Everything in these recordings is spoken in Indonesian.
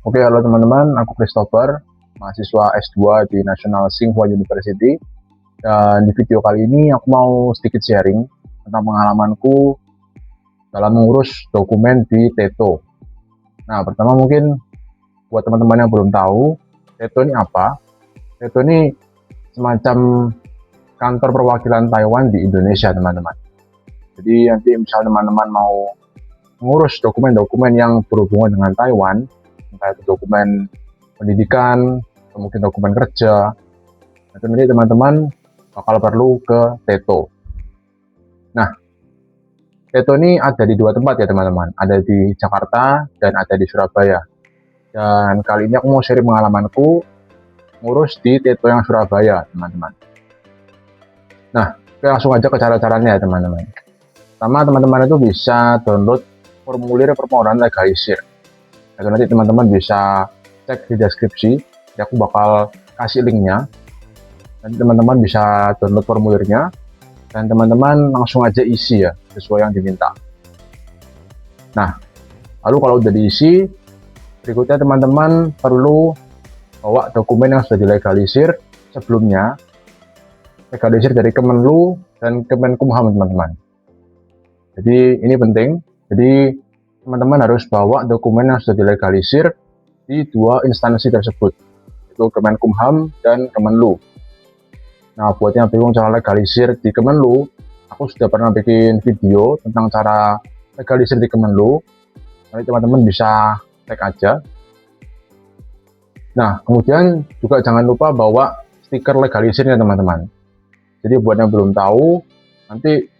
Oke, halo teman-teman, aku Christopher, mahasiswa S2 di National Tsinghua University. Dan di video kali ini aku mau sedikit sharing tentang pengalamanku dalam mengurus dokumen di Teto. Nah, pertama mungkin buat teman-teman yang belum tahu, Teto ini apa? Teto ini semacam kantor perwakilan Taiwan di Indonesia, teman-teman. Jadi nanti misal teman-teman mau mengurus dokumen-dokumen yang berhubungan dengan Taiwan, entah itu dokumen pendidikan, mungkin dokumen kerja, nanti teman-teman bakal perlu ke Teto. Nah, Teto ini ada di dua tempat ya teman-teman, ada di Jakarta dan ada di Surabaya. Dan kali ini aku mau share pengalamanku ngurus di Teto yang Surabaya, teman-teman. Nah, langsung aja ke cara-caranya ya teman-teman. Pertama, teman-teman itu bisa download formulir permohonan legalisir. Nah, nanti teman-teman bisa cek di deskripsi, jadi aku bakal kasih linknya. Nanti teman-teman bisa download formulirnya, dan teman-teman langsung aja isi ya, sesuai yang diminta. Nah, lalu kalau udah diisi, berikutnya teman-teman perlu bawa dokumen yang sudah dilegalisir sebelumnya, legalisir dari Kemenlu dan Kemenkumham teman-teman. Jadi ini penting, jadi teman-teman harus bawa dokumen yang sudah dilegalisir di dua instansi tersebut, yaitu Kemenkumham dan Kemenlu. Nah, buat yang bingung cara legalisir di Kemenlu, aku sudah pernah bikin video tentang cara legalisir di Kemenlu. Nanti teman-teman bisa cek aja. Nah, kemudian juga jangan lupa bawa stiker legalisirnya teman-teman. Jadi buat yang belum tahu, nanti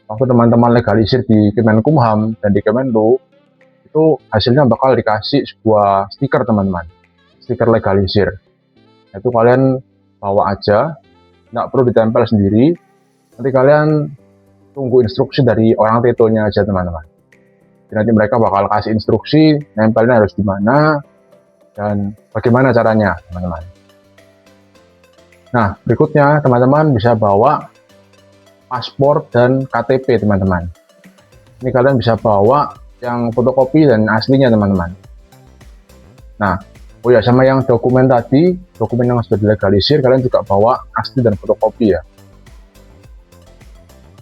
waktu teman-teman legalisir di Kemenkumham dan di Kemenlu, itu hasilnya bakal dikasih sebuah stiker teman-teman, stiker legalisir. Itu kalian bawa aja, nggak perlu ditempel sendiri. Nanti kalian tunggu instruksi dari orang Tetonya aja teman-teman. Nanti mereka bakal kasih instruksi nempelnya harus di mana dan bagaimana caranya teman-teman. Nah, berikutnya teman-teman bisa bawa paspor dan KTP teman-teman. Ini kalian bisa bawa yang fotokopi dan aslinya teman-teman. Nah, oh ya, sama yang dokumen tadi, dokumen yang sudah dilegalisir, kalian juga bawa asli dan fotokopi ya.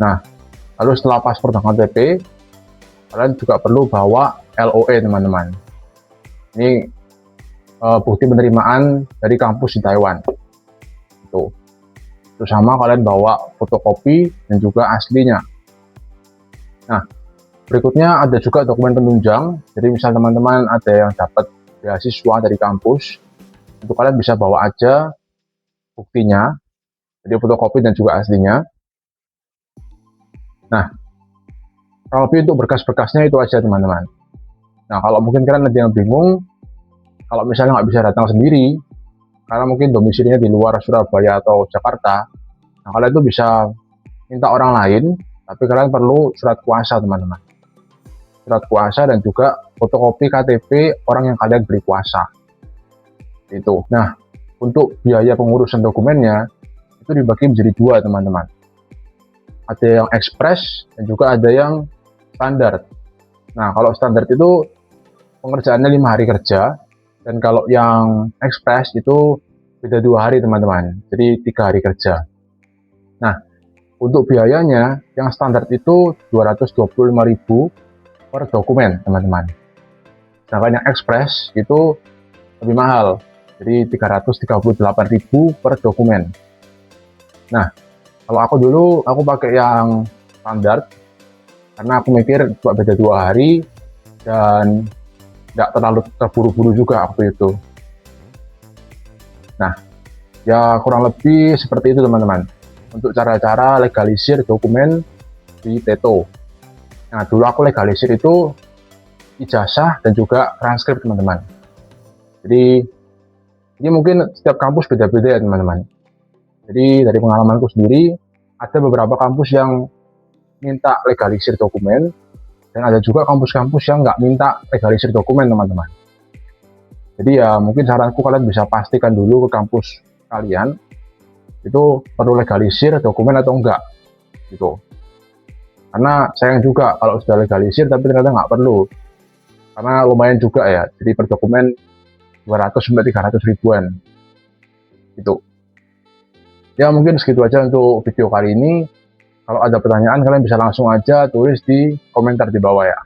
Nah, lalu setelah paspor dan KTP, kalian juga perlu bawa LOE teman-teman. Ini bukti penerimaan dari kampus di Taiwan. Itu sama kalian bawa fotokopi dan juga aslinya. Nah, berikutnya ada juga dokumen penunjang. Jadi misal teman-teman ada yang dapat beasiswa dari kampus, itu kalian bisa bawa aja buktinya, jadi fotokopi dan juga aslinya. Nah, kalau lebih untuk berkas-berkasnya itu aja teman-teman. Nah, kalau mungkin kalian ada yang bingung, kalau misalnya nggak bisa datang sendiri, karena mungkin domisilinya di luar Surabaya atau Jakarta, nah kalian itu bisa minta orang lain, tapi kalian perlu surat kuasa teman-teman. Surat kuasa dan juga fotokopi KTP orang yang kalian beri kuasa. Itu. Nah, untuk biaya pengurusan dokumennya itu dibagi menjadi dua teman-teman. Ada yang ekspres dan juga ada yang standar. Nah, kalau standar itu pengerjaannya 5 hari kerja, dan kalau yang ekspres itu beda 2 hari teman-teman, jadi 3 hari kerja. Nah, untuk biayanya yang standar itu 225.000 per dokumen teman-teman. Sedangkan yang ekspres itu lebih mahal, jadi 338.000 per dokumen. Nah, kalau aku dulu aku pakai yang standar karena aku mikir cuma beda 2 hari dan nggak terlalu terburu-buru juga waktu itu. Nah, ya kurang lebih seperti itu teman-teman untuk cara-cara legalisir dokumen di Teto. Nah, dulu aku legalisir itu ijazah dan juga transkrip teman-teman. Jadi ini mungkin setiap kampus beda-beda ya teman-teman. Jadi dari pengalamanku sendiri, ada beberapa kampus yang minta legalisir dokumen, dan ada juga kampus-kampus yang nggak minta legalisir dokumen teman-teman. Jadi ya mungkin saranku kalian bisa pastikan dulu ke kampus kalian itu perlu legalisir dokumen atau enggak gitu. Karena sayang juga kalau sudah legalisir tapi ternyata nggak perlu. karena lumayan juga ya, jadi per dokumen 200 sampai 300 ribuan gitu. Ya mungkin segitu aja untuk video kali ini. Kalau ada pertanyaan kalian bisa langsung aja tulis di komentar di bawah ya.